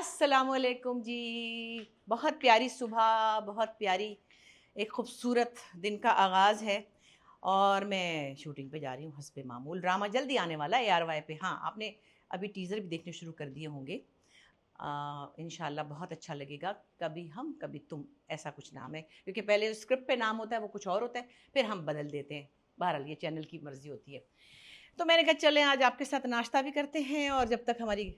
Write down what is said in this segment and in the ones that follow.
अस्सलामुअलैकुम जी। बहुत प्यारी सुबह, बहुत प्यारी एक खूबसूरत दिन का आगाज़ है और मैं शूटिंग पे जा रही हूँ। हस्बे मामूल ड्रामा जल्दी आने वाला है ARY पे। हाँ, आपने अभी टीज़र भी देखने शुरू कर दिए होंगे। इंशाल्लाह बहुत अच्छा लगेगा। कभी हम कभी तुम, ऐसा कुछ नाम है, क्योंकि पहले स्क्रिप्ट पे नाम होता है वो कुछ और होता है, फिर हम बदल देते हैं। बहरहाल ये चैनल की मर्ज़ी होती है। तो मैंने कहा चलें आज आपके साथ नाश्ता भी करते हैं और जब तक हमारी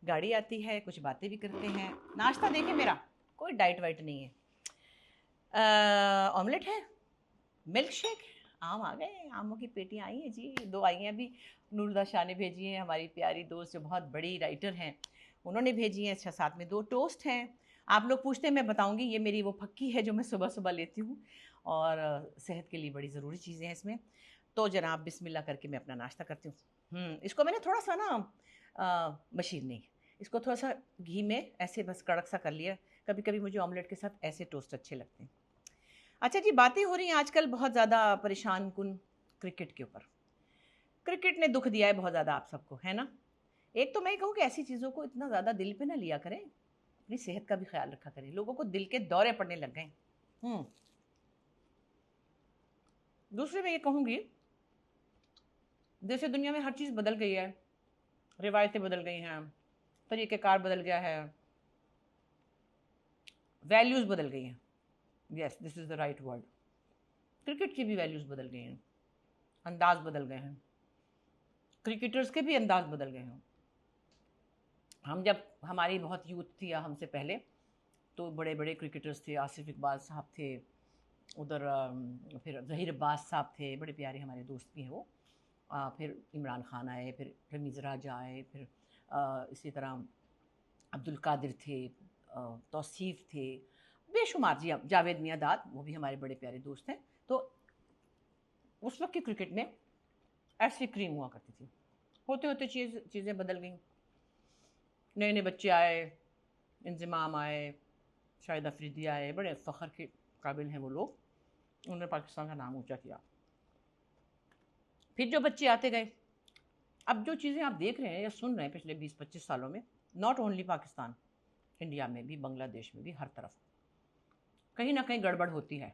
गाड़ी आती है कुछ बातें भी करते हैं। नाश्ता देखिए मेरा कोई डाइट वाइट नहीं है। ऑमलेट है, मिल्क शेक, आम आ गए, आमों की पेटियाँ आई हैं जी, 2 आई हैं अभी। नूरदा शाह ने भेजी हैं, हमारी प्यारी दोस्त जो बहुत बड़ी राइटर हैं, उन्होंने भेजी हैं। अच्छा, साथ में 2 टोस्ट हैं। आप लोग पूछते हैं, मैं बताऊंगी। ये मेरी वो फक्की है जो मैं सुबह सुबह लेती हूँ और सेहत के लिए बड़ी ज़रूरी चीज़ें हैं इसमें। तो जनाब बिस्मिल्लाह करके मैं अपना नाश्ता करती हूँ। इसको मैंने थोड़ा सा ना मशीन नहीं, इसको थोड़ा सा घी में ऐसे बस कड़क सा कर लिया। कभी कभी मुझे ऑमलेट के साथ ऐसे टोस्ट अच्छे लगते हैं। अच्छा जी, बातें हो रही हैं आजकल बहुत ज़्यादा परेशान कुन क्रिकेट के ऊपर। क्रिकेट ने दुख दिया है बहुत ज़्यादा आप सबको, है ना। एक तो मैं कहूँ कि ऐसी चीज़ों को इतना ज़्यादा दिल पे ना लिया करें, अपनी सेहत का भी ख्याल रखा करें। लोगों को दिल के दौरे पड़ने लग गए। दूसरे मैं ये कहूँगी, जैसे दुनिया में हर चीज़ बदल गई है, रिवायतें बदल गई हैं, तरीक़ेकार बदल गया है, वैल्यूज़ बदल गई हैं। Yes, this is the right word. Cricket की भी वैल्यूज़ बदल गई हैं, अंदाज बदल गए हैं, क्रिकेटर्स के भी अंदाज बदल गए हैं। हम जब हमारी बहुत यूथ थी या हमसे पहले, तो बड़े बड़े क्रिकेटर्स थे। आसिफ इकबाल साहब थे, उधर फिर ज़हीर अब्बास साहब थे, बड़े प्यारे हमारे दोस्त भी हैं वो। फिर इमरान खान आए, फिर रमीज़ राजा आए, फिर इसी तरह अब्दुल कादिर थे, तौसीफ़ थे, बेशुमार जी। जावेद मियाँदाद, वो भी हमारे बड़े प्यारे दोस्त हैं। तो उस वक्त की क्रिकेट में ऐसी क्रीम हुआ करती थी। होते होते चीज़ें बदल गई। नए नए बच्चे आए, इंज़माम आए, शाहिद अफरीदी आए, बड़े फ़ख्र के काबिल हैं वो लोग। उन्होंने पाकिस्तान का नाम ऊँचा किया। फिर जो बच्चे आते गए, अब जो चीज़ें आप देख रहे हैं या सुन रहे हैं पिछले 20-25 सालों में, नॉट ओनली पाकिस्तान, इंडिया में भी, बांग्लादेश में भी, हर तरफ कहीं ना कहीं गड़बड़ होती है।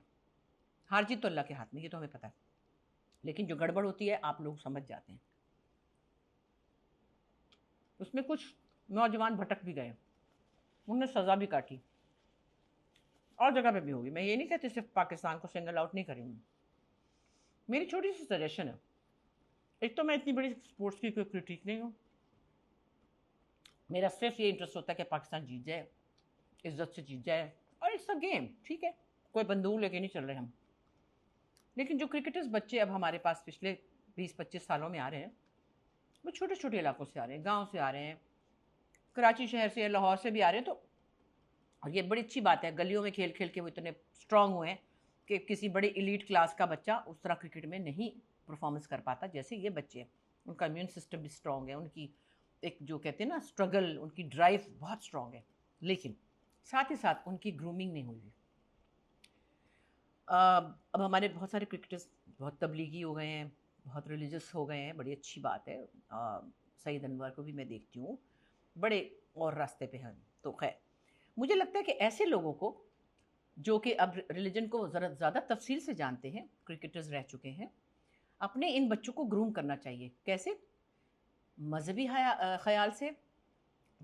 हार जीत तो अल्लाह के हाथ में, ये तो हमें पता है, लेकिन जो गड़बड़ होती है आप लोग समझ जाते हैं। उसमें कुछ नौजवान भटक भी गए, उन्होंने सज़ा भी काटी, और जगह पे भी होगी। मैं ये नहीं कहती सिर्फ पाकिस्तान को सिंगल आउट नहीं करी हूँ। मेरी छोटी सी सजेशन है। एक तो मैं इतनी बड़ी स्पोर्ट्स की कोई क्रिटिक नहीं हूँ, मेरा सिर्फ ये इंटरेस्ट होता है कि पाकिस्तान जीत जाए, इज्जत से जीत जाए, और इट्स अ गेम, ठीक है, कोई बंदूक लेके नहीं चल रहे हम। लेकिन जो क्रिकेटर्स बच्चे अब हमारे पास पिछले 20-25 सालों में आ रहे हैं, वो छोटे छोटे इलाकों से आ रहे हैं, गाँव से आ रहे हैं, कराची शहर से, लाहौर से भी आ रहे हैं। तो और ये बड़ी अच्छी बात है, गलियों में खेल खेल के वो इतने स्ट्रांग हुए हैं कि किसी बड़े इलीट क्लास का बच्चा उस तरह क्रिकेट में नहीं परफॉर्मेंस कर पाता जैसे ये बच्चे हैं। उनका इम्यून सिस्टम भी स्ट्रांग है, उनकी एक जो कहते हैं ना स्ट्रगल, उनकी ड्राइव बहुत स्ट्रांग है। लेकिन साथ ही साथ उनकी ग्रूमिंग नहीं हुई है। अब हमारे बहुत सारे क्रिकेटर्स बहुत तबलीगी हो गए हैं, बहुत रिलीजियस हो गए हैं, बड़ी अच्छी बात है। सईद अनवर को भी मैं देखती हूँ, बड़े और रास्ते पे हैं। तो खैर, मुझे लगता है कि ऐसे लोगों को जो कि अब रिलीजन को ज़रा ज़्यादा तफसील से जानते हैं, क्रिकेटर्स रह चुके हैं, अपने इन बच्चों को ग्रूम करना चाहिए। कैसे? मजहबी ख्याल से,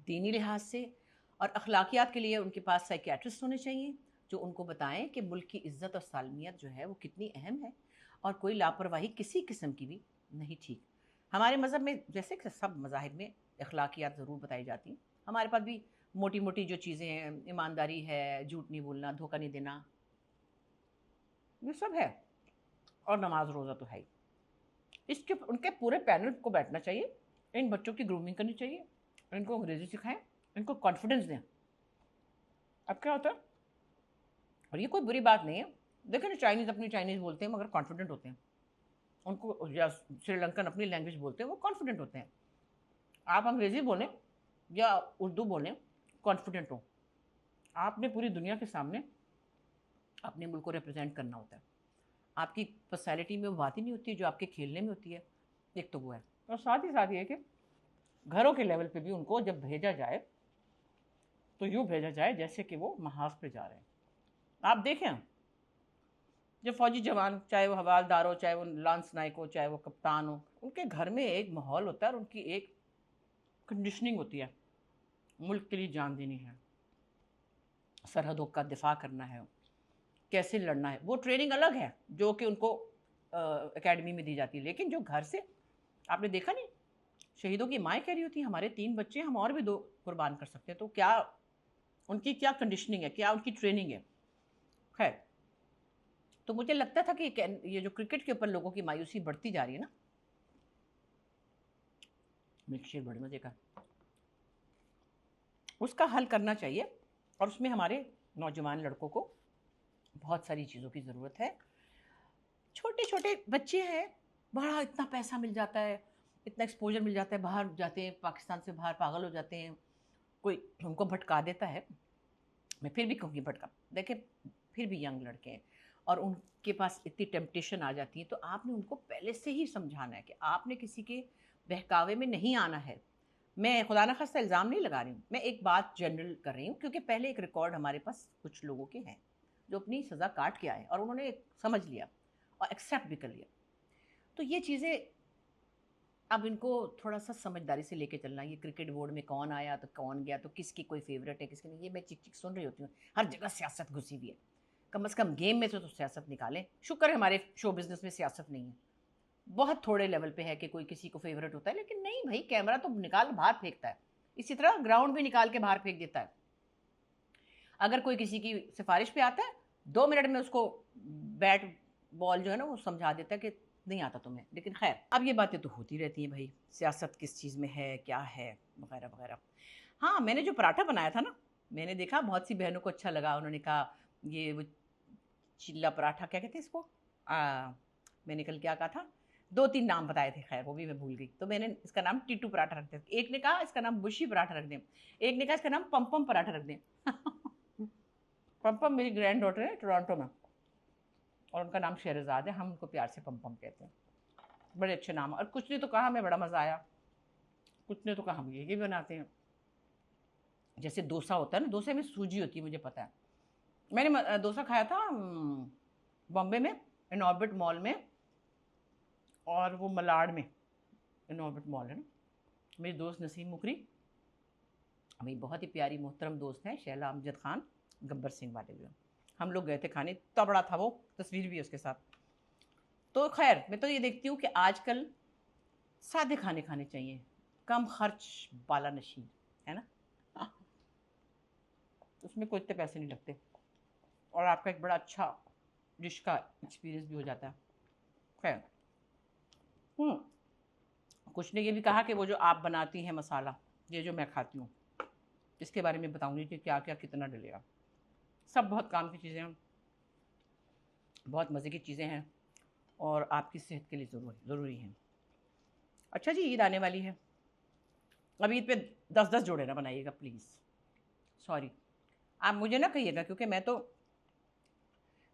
दीनी लिहाज से, और अखलाकियात के लिए उनके पास साइकियाट्रिस्ट होने चाहिए जो उनको बताएं कि मुल्क की इज़्ज़त और सालमियत जो है वो कितनी अहम है, और कोई लापरवाही किसी किस्म की भी नहीं ठीक। हमारे मज़हब में, जैसे कि सब मज़ाहिब में, अखलाकियात ज़रूर बताई जाती हैं। हमारे पास भी मोटी मोटी जो चीज़ें हैं, ईमानदारी है, झूठ नहीं बोलना, धोखा नहीं देना, ये सब है, और नमाज रोज़ा तो है ही। इसके उनके पूरे पैनल को बैठना चाहिए, इन बच्चों की ग्रूमिंग करनी चाहिए, इनको अंग्रेज़ी सिखाएं, इनको कॉन्फिडेंस दें। अब क्या होता है, और ये कोई बुरी बात नहीं है, देखिए ना, चाइनीज़ अपनी चाइनीज़ बोलते हैं मगर कॉन्फिडेंट होते हैं। उनको, या श्रीलंकन अपनी लैंग्वेज बोलते हैं, वो कॉन्फिडेंट होते हैं। आप अंग्रेज़ी बोलें या उर्दू बोलें, कॉन्फिडेंट हो। आपने पूरी दुनिया के सामने अपने मुल्क को रिप्रेजेंट करना होता है। आपकी पर्सनैलिटी में वो बात ही नहीं होती जो आपके खेलने में होती है। एक तो वो है, और साथ ही साथ ये कि घरों के लेवल पे भी उनको जब भेजा जाए तो यूँ भेजा जाए जैसे कि वो महाज पे जा रहे हैं। आप देखें, जो फौजी जवान, चाहे वो हवालदार हो, चाहे वो लांस नायक हो, चाहे वो कप्तान हो, उनके घर में एक माहौल होता है और उनकी एक कंडीशनिंग होती है। मुल्क के लिए जान देनी है, सरहदों का दिफा करना है, कैसे लड़ना है, वो ट्रेनिंग अलग है जो कि उनको एकेडमी में दी जाती है। लेकिन जो घर से, आपने देखा नहीं, शहीदों की माएँ कह रही होती हैं हमारे 3 बच्चे, हम और भी 2 कुर्बान कर सकते हैं। तो क्या उनकी क्या कंडीशनिंग है, क्या उनकी ट्रेनिंग है। खैर, तो मुझे लगता था कि ये जो क्रिकेट के ऊपर लोगों की मायूसी बढ़ती जा रही है ना, मिल्कशेक बड़े मज़े का, उसका हल करना चाहिए। और उसमें हमारे नौजवान लड़कों को बहुत सारी चीज़ों की ज़रूरत है। छोटे छोटे बच्चे हैं, बड़ा इतना पैसा मिल जाता है, इतना एक्सपोजर मिल जाता है, बाहर जाते हैं, पाकिस्तान से बाहर पागल हो जाते हैं, कोई उनको भटका देता है। मैं फिर भी कहूँगी भटका, देखिए फिर भी यंग लड़के हैं और उनके पास इतनी टेम्पटेशन आ जाती है, तो आपने उनको पहले से ही समझाना है कि आपने किसी के बहकावे में नहीं आना है। मैं खुदा न खास्ता इल्ज़ाम नहीं लगा रही हूँ, मैं एक बात जनरल कर रही हूँ, क्योंकि पहले एक रिकॉर्ड हमारे पास कुछ लोगों के हैं जो अपनी सज़ा काट के आए और उन्होंने समझ लिया और एक्सेप्ट भी कर लिया। तो ये चीज़ें अब इनको थोड़ा सा समझदारी से लेके चलना। ये क्रिकेट बोर्ड में कौन आया तो कौन गया, तो किसकी कोई फेवरेट है किसकी नहीं, ये मैं चिक चिक सुन रही होती हूँ। हर जगह सियासत घुसी हुई है, कम से कम गेम में से तो सियासत निकालें। शुक्र है हमारे शो बिज़नेस में सियासत नहीं है, बहुत थोड़े लेवल पे है कि कोई किसी को फेवरेट होता है, लेकिन नहीं भाई, कैमरा तो निकाल बाहर फेंकता है, इसी तरह ग्राउंड भी निकाल के बाहर फेंक देता है। अगर कोई किसी की सिफारिश पे आता है, 2 मिनट में उसको बैट बॉल जो है ना वो समझा देता है कि नहीं आता तुम्हें। लेकिन खैर, अब ये बातें तो होती रहती हैं भाई, सियासत किस चीज़ में है, क्या है, वगैरह वगैरह। हाँ, मैंने जो पराठा बनाया था ना, मैंने देखा बहुत सी बहनों को अच्छा लगा, उन्होंने कहा ये वो चिल्ला पराठा, क्या कहते हैं इसको, मैंने कल क्या कहा था, 2-3 नाम बताए थे, खैर वो भी मैं भूल गई। तो मैंने इसका नाम टीटू पराठा रख दिया, एक ने कहा इसका नाम बुशी पराठा रख दें, एक ने कहा इसका नाम पम पराठा रख दें। पम मेरी ग्रैंड डॉटर है टोरंटो में और उनका नाम शहरजाद है, हम उनको प्यार से पम कहते हैं। बड़े अच्छे नाम। और कुछ ने तो कहा हमें बड़ा मज़ा आया, कुछ ने तो कहा हम ये भी बनाते हैं। जैसे डोसा होता है ना, डोसे में सूजी होती है, मुझे पता है। मैंने डोसा खाया था बॉम्बे में, इनऑर्बिट मॉल में, और वो मलाड में इनऑर्बिट मॉल है ना। मेरी दोस्त नसीम मुखरी, मेरी बहुत ही प्यारी मोहतरम दोस्त हैं, शैला अमजद खान, गब्बर सिंह वाले भी, हम लोग गए थे खाने, इतना बड़ा था वो, तस्वीर भी है उसके साथ। तो खैर, मैं तो ये देखती हूँ कि आजकल सादे खाने खाने चाहिए, कम खर्च बाला नशीन, है ना। उसमें कोई इतने पैसे नहीं लगते और आपका एक बड़ा अच्छा डिश का एक्सपीरियंस भी हो जाता है। खैर, कुछ ने ये भी कहा कि वो जो आप बनाती हैं मसाला, ये जो मैं खाती हूँ, इसके बारे में बताऊँगी कि क्या क्या कितना डलेगा। सब बहुत काम की चीज़ें हैं, बहुत मज़े की चीज़ें हैं और आपकी सेहत के लिए ज़रूरी हैं। अच्छा जी, ईद आने वाली है, अब ईद पे 10-10 जोड़े ना बनाइएगा प्लीज़, सॉरी। आप मुझे ना कहिएगा, क्योंकि मैं तो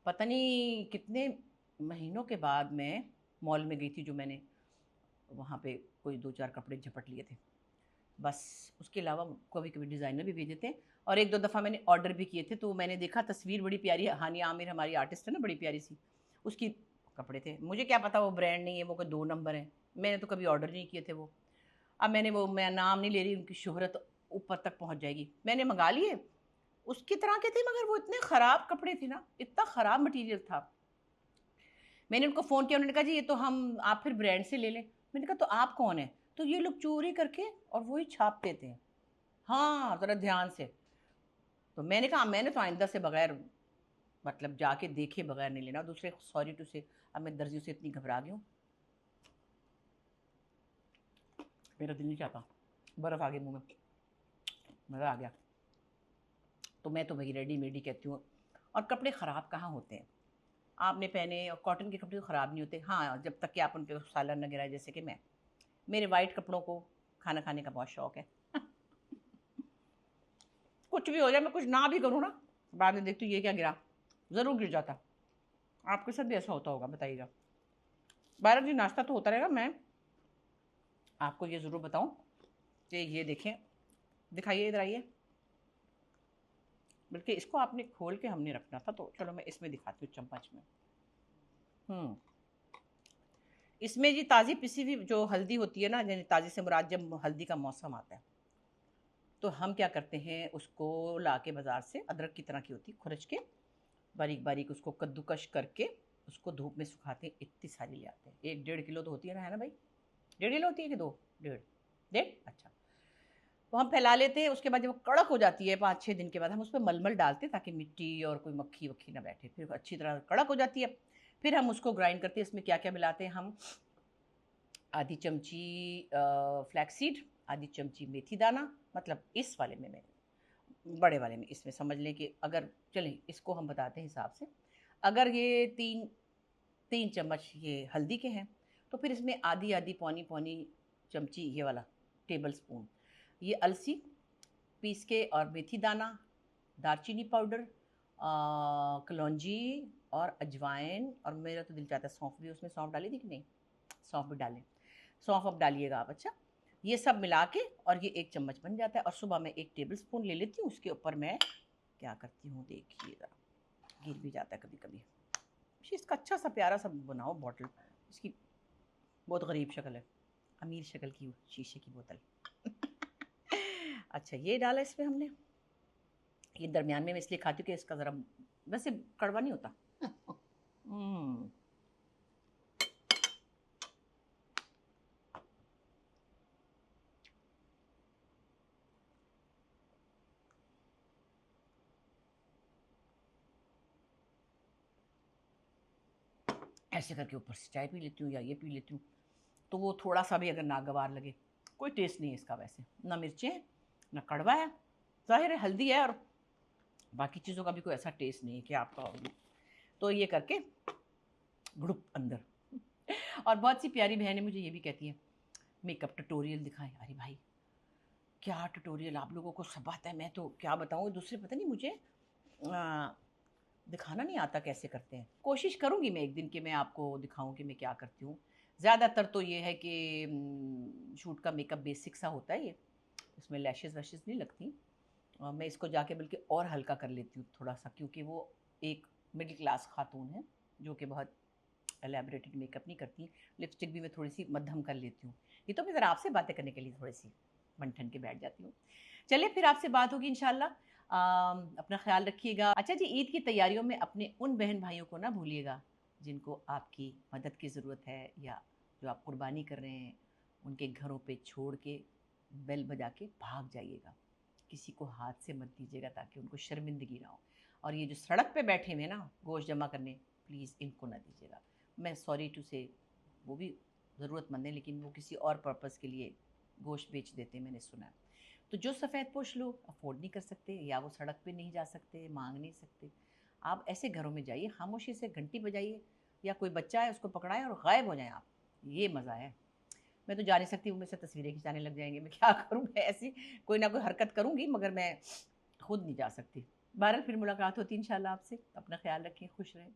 पता नहीं कितने महीनों के बाद मैं मॉल में गई थी, जो मैंने वहाँ पे कोई 2-4 कपड़े झपट लिए थे, बस। उसके अलावा कभी कभी डिज़ाइनर भी भेजे थे और 1-2 दफ़ा मैंने ऑर्डर भी किए थे। तो मैंने देखा तस्वीर बड़ी प्यारी है, हानिया आमिर हमारी आर्टिस्ट है ना, बड़ी प्यारी सी, उसकी कपड़े थे। मुझे क्या पता वो ब्रांड नहीं है, वो कोई 2 नंबर है, मैंने तो कभी ऑर्डर नहीं किए थे वो। अब मैं नाम नहीं ले रही, उनकी शोहरत ऊपर तक पहुँच जाएगी। मैंने मंगा लिए, उसकी तरह के थे, मगर वो इतने ख़राब कपड़े थे ना, इतना ख़राब मटीरियल था। मैंने उनको फ़ोन किया, उन्होंने कहा जी ये तो हम, आप फिर ब्रांड से ले लें। मैंने कहा तो आप कौन हैं? तो ये लोग चोरी करके और वही छाप देते हैं। हाँ, ज़रा ध्यान से। तो मैंने कहा मैंने तो आइंदा से बगैर, मतलब जाके देखे बगैर नहीं लेना। दूसरे सॉरी टू से, अब मैं दर्जियों से इतनी घबरा गई हूँ, मेरा दिल नहीं चाहता, बर्फ़ आ गई मुँह में, मज़ा आ गया। तो मैं तो वही रेडीमेड ही कहती हूँ। और कपड़े ख़राब कहाँ होते हैं, आपने पहने, और कॉटन के कपड़े तो ख़राब नहीं होते, हाँ जब तक कि आप उन पर सालन न गिराए। जैसे कि मेरे वाइट कपड़ों को खाना खाने का बहुत शौक़ है। कुछ भी हो जाए, मैं कुछ ना भी करूँ ना, बाद में देखती हूँ ये क्या गिरा, ज़रूर गिर जाता। आपके साथ भी ऐसा होता होगा, बताइएगा। 12 दिन नाश्ता तो होता रहेगा। मैं आपको ये ज़रूर बताऊँ कि ये देखें, दिखाइए, इधर आइए, बल्कि इसको आपने खोल के हमने रखना था, तो चलो मैं इसमें दिखाती हूँ चम्मच में। इसमें जी ताज़ी पिसी हुई जो हल्दी होती है ना, यानी ताज़ी से मुराद जब हल्दी का मौसम आता है तो हम क्या करते हैं, उसको ला के बाज़ार से, अदरक की तरह की होती है, खुरच के बारीक बारीक उसको कद्दूकश करके उसको धूप में सुखाते हैं। इतनी सारी ले आते हैं, 1-1.5 किलो तो होती है ना भाई? 1.5 किलो होती है कि 2? डेढ़? डेढ़, अच्छा। तो हम फैला लेते हैं। उसके बाद जब वो कड़क हो जाती है 5-6 दिन के बाद, हम उस पर मलमल डालते हैं ताकि मिट्टी और कोई मक्खी वक्खी ना बैठे। फिर अच्छी तरह कड़क हो जाती है। फिर हम उसको ग्राइंड करते हैं। इसमें क्या क्या मिलाते हैं हम? आधी चमची फ्लैक्सीड, आधी चमची मेथी दाना, मतलब इस वाले में, मैं बड़े वाले में, इसमें समझ लें कि अगर चलें इसको हम बताते हैं हिसाब से, अगर ये 3 चम्मच ये हल्दी के हैं तो फिर इसमें आधी आधी पौनी पौनी चमची ये वाला टेबल स्पून ये अलसी पीस के, और मेथी दाना, दालचीनी पाउडर, कलौंजी और अजवाइन, और मेरा तो दिल चाहता है सौंफ भी। उसमें सौंफ डाली थी कि नहीं? सौंफ भी डालें। सौंफ अब डालिएगा आप। अच्छा, ये सब मिला के और ये 1 चम्मच बन जाता है। और सुबह मैं 1 टेबल स्पून ले लेती हूँ। उसके ऊपर मैं क्या करती हूँ, देखिए ज़रा, गिर भी जाता है कभी कभी। इसका अच्छा सा प्यारा सा बनाओ बॉटल। इसकी बहुत गरीब शक्ल है, अमीर शक्ल की शीशे की बोतल। अच्छा, ये डाला इसमें हमने। ये दरमियान में मैं इसलिए खाती हूँ कि इसका ज़रा, वैसे कड़वा नहीं होता। ऐसे करके ऊपर से चाय पी लेती हूँ या ये पी लेती हूँ, तो वो थोड़ा सा भी अगर नागवार लगे, कोई टेस्ट नहीं है इसका वैसे, ना मिर्चें ना कड़वा है, ज़ाहिर है हल्दी है, और बाकी चीज़ों का भी कोई ऐसा टेस्ट नहीं है कि आपका। तो ये करके ग्रुप अंदर। और बहुत सी प्यारी बहनें मुझे ये भी कहती हैं मेकअप ट्यूटोरियल दिखाएं। अरे भाई, क्या ट्यूटोरियल, आप लोगों को सब आता है, मैं तो क्या बताऊँ। दूसरे पता नहीं, मुझे दिखाना नहीं आता कैसे करते हैं। कोशिश करूँगी मैं एक दिन कि मैं आपको दिखाऊँ कि मैं क्या करती हूँ। ज़्यादातर तो ये है कि शूट का मेकअप बेसिक सा होता है ये, इसमें लैशेज़ वैशेज़ नहीं लगती। मैं इसको जाके बल्कि और हल्का कर लेती हूँ थोड़ा सा, क्योंकि वो एक मिडिल क्लास खातून है जो कि बहुत एलैबोरेटेड मेकअप नहीं करती। लिपस्टिक भी मैं थोड़ी सी मध्यम कर लेती हूँ। ये तो मैं ज़रा आपसे बातें करने के लिए थोड़ी सी बन ठन के बैठ जाती हूँ। चलिए, फिर आपसे बात होगी इंशाल्लाह। अपना ख्याल रखिएगा। अच्छा जी, ईद की तैयारियों में अपने उन बहन भाइयों को ना भूलिएगा जिनको आपकी मदद की ज़रूरत है, या जो आप कुर्बानी कर रहे हैं, उनके घरों पे छोड़ के बेल बजा के भाग जाइएगा। किसी को हाथ से मत दीजिएगा ताकि उनको शर्मिंदगी ना हो। और ये जो सड़क पे बैठे हुए ना गोश्त जमा करने, प्लीज़ इनको ना दीजिएगा। मैं सॉरी टू से, वो भी ज़रूरतमंद है, लेकिन वो किसी और पर्पज़ के लिए गोश्त बेच देते हैं, मैंने सुना है। तो जो सफ़ेद पोश लोग अफोर्ड नहीं कर सकते, या वो सड़क पे नहीं जा सकते, मांग नहीं सकते, आप ऐसे घरों में जाइए, खामोशी से घंटी बजाइए, या कोई बच्चा है उसको पकड़ाएं और गायब हो जाएं आप। ये मज़ा है। मैं तो जा नहीं सकती, वो मेरे से तस्वीरें खिंचाने लग जाएंगे। मैं क्या करूँ, मैं ऐसी कोई ना कोई हरकत करूँगी, मगर मैं खुद नहीं जा सकती। बहरहाल, फिर मुलाकात होती है इंशाल्लाह आपसे। अपना ख्याल रखें, खुश रहें।